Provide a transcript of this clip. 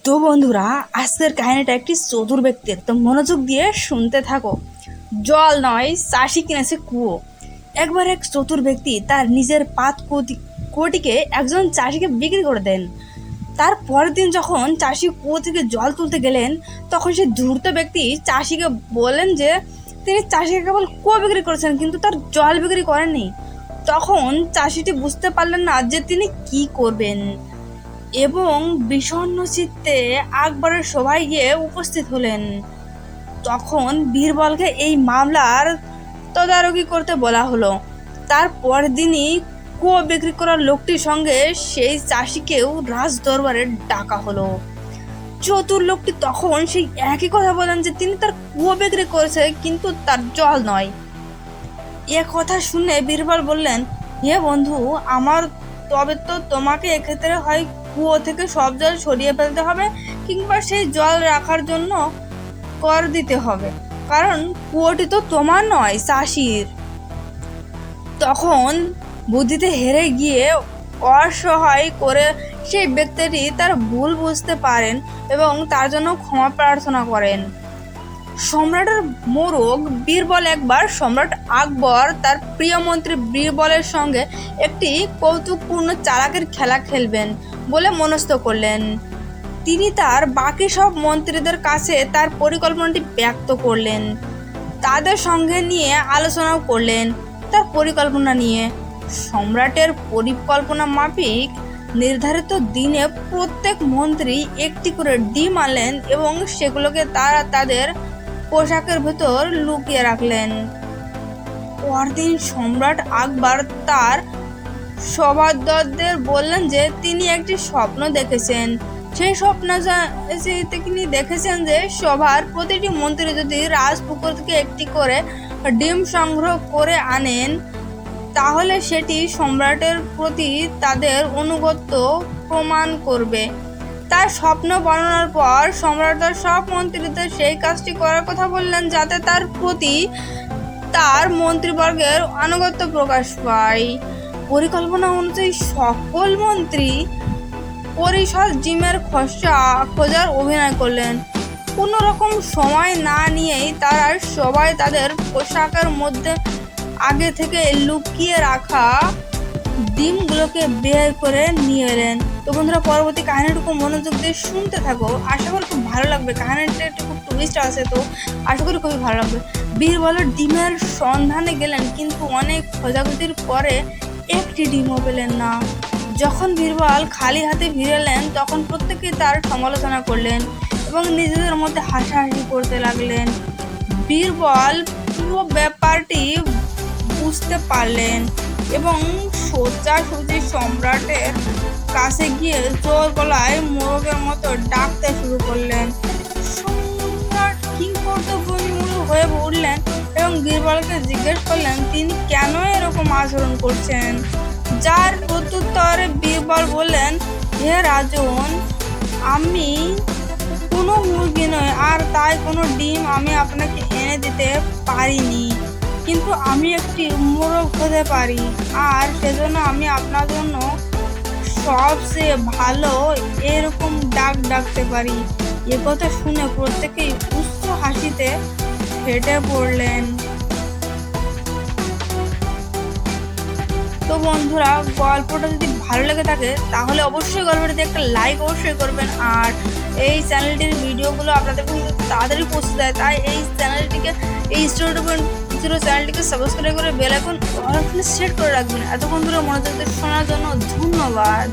তো বন্ধুরা, আজকের কাহিনীটা একটি চতুর ব্যক্তির। তো মনোযোগ দিয়ে শুনতে থাকো। জল নয়, চাষি কিনেছে কুয়ো। একবার এক চতুর ব্যক্তি তার নিজের কুয়োটিকে একজন চাষিকে বিক্রি করে দেন। তার পরের দিন যখন চাষি কুয়ো থেকে জল তুলতে গেলেন, তখন সেই ধূর্ত ব্যক্তি চাষিকে বললেন যে তিনি চাষিকে কেবল কুয়ো বিক্রি করেছেন, কিন্তু তার জল বিক্রি করেননি। তখন চাষিটি বুঝতে পারলেন না যে তিনি কি করবেন এবং বিষণ্ণ চিত্তে আকবরের সভায় গিয়ে উপস্থিত হলেন। তখন বীরবলকে এই মামলার তদারকি করতে বলা হলো। তার পরের দিনই কুয়ো বিক্রি করার লোকটির সঙ্গে সেই চাষিকেও রাজ দরবারে ডাকা হলো। চতুর লোকটি তখন সেই একই কথা বলেন যে তিনি তার কুয়ো বিক্রি করেছে, কিন্তু তার জল নয়। এ কথা শুনে বীরবল বললেন, হে বন্ধু আমার, তবে তো তোমাকে এক্ষেত্রে হয় কুয়ো থেকে সব জল সরিয়ে ফেলতে হবে, কিংবা সেই জল রাখার জন্য কর দিতে হবে, কারণ কুয়োটি তো তোমার নয়, চাষির। তখন বুদ্ধিতে হেরে গিয়ে অসহায় করে সেই ব্যক্তিটি তার ভুল বুঝতে পারেন এবং তার জন্য ক্ষমা প্রার্থনা করেন। সম্রাটের মোড়ক বীরবল একবার সম্রাট আকবর তার প্রিয় মন্ত্রী বীরবলের সঙ্গে একটি কৌতুকপূর্ণ চালাকের খেলা খেলবেন বলে মনস্থ করলেন। তিনি তার বাকি সব মন্ত্রীদের কাছে তার পরিকল্পনাটি ব্যক্ত করলেন। তাদের সঙ্গে নিয়ে আলোচনাও করলেন তার পরিকল্পনা নিয়ে। সম্রাটের পরিকল্পনা মাফিক নির্ধারিত দিনে প্রত্যেক মন্ত্রী একটি করে ডিম আনলেন এবং সেগুলোকে তারা তাদের পোশাকের ভেতর লুকিয়ে রাখলেন। পরদিন সম্রাট আকবর তার সভাসদদের বললেন যে তিনি একটি স্বপ্ন দেখেছেন। সেই স্বপ্ন তিনি দেখেছেন যে সভার প্রতিটি মন্ত্রী যদি রাজপুকুর থেকে একটি করে ডিম সংগ্রহ করে আনেন, তাহলে সেটি সম্রাটের প্রতি তাদের আনুগত্য প্রমাণ করবে। তার স্বপ্ন বর্ণনার পর সম্রাট তার সব মন্ত্রীদের সেই কাজটি করার কথা বললেন, যাতে তার প্রতি তার মন্ত্রীবর্গের আনুগত্য প্রকাশ পায়। পরিকল্পনা অনুযায়ী সকল মন্ত্রী পরিষদ ডিমের খোঁজার অভিনয় করলেন। কোনো রকম সময় না নিয়েই তারা সবাই তাদের পোশাকের মধ্যে আগে থেকে লুকিয়ে রাখা ডিমগুলোকে বের করে নিয়ে এলেন। তো বন্ধুরা, পরবর্তী কাহিনীটুকু মনোযোগ দিয়ে শুনতে থাকো। আশা করি খুব ভালো লাগবে। কাহিনীটা একটু খুব টুইস্ট আছে, তো আশা করি খুবই ভালো লাগবে। বীরবল ডিমের সন্ধানে গেলেন, কিন্তু অনেক খোঁজাখুঁজির পরে একটি ডিমও পেলেন না। যখন বীরবল খালি হাতে ফিরেলেন, তখন প্রত্যেকেই তার সমালোচনা করলেন এবং নিজেদের মধ্যে হাসাহাসি করতে লাগলেন। বীরবল পুরো ব্যাপারটি বুঝতে পারলেন এবং সোজাসুজি সম্রাটের কাছে গিয়ে জোর গলায় মোরগের মতো ডাকতে শুরু করলেন। সম্রাট কিংকর্তব্যবিমূঢ় হয়ে উঠলেন এবং বীরবলকে জিজ্ঞেস করলেন তিনি কেন এরকম আচরণ করছেন। যার প্রত্যুত্তরে বীরবল বললেন, হে রাজন, আমি কোনো মুরগি নয়, আর তাই কোনো ডিম আমি আপনাকে এনে দিতে পারিনি, কিন্তু আমি একটি মোরগ হতে পারি, আর সেজন্য আমি আপনার জন্য সবচেয়ে ভালো এরকম ডাকতে পারি। এ কথা শুনে প্রত্যেকেই উচ্চ হাসিতে ফেটে পড়লেন। তো বন্ধুরা, গল্পটা যদি ভালো লেগে থাকে তাহলে অবশ্যই গল্পটাতে একটা লাইক অবশ্যই করবেন। আর এই চ্যানেলটির ভিডিওগুলো আপনাদের কাছে তাড়াতাড়ি পৌঁছে দেয়, তাই এই চ্যানেলটিকে সাবস্ক্রাইব করে বেল আইকন অল অপশনে সেট করে রাখবেন। এতক্ষণ ধরে মনোযোগ দিয়ে শোনার জন্য ধন্যবাদ।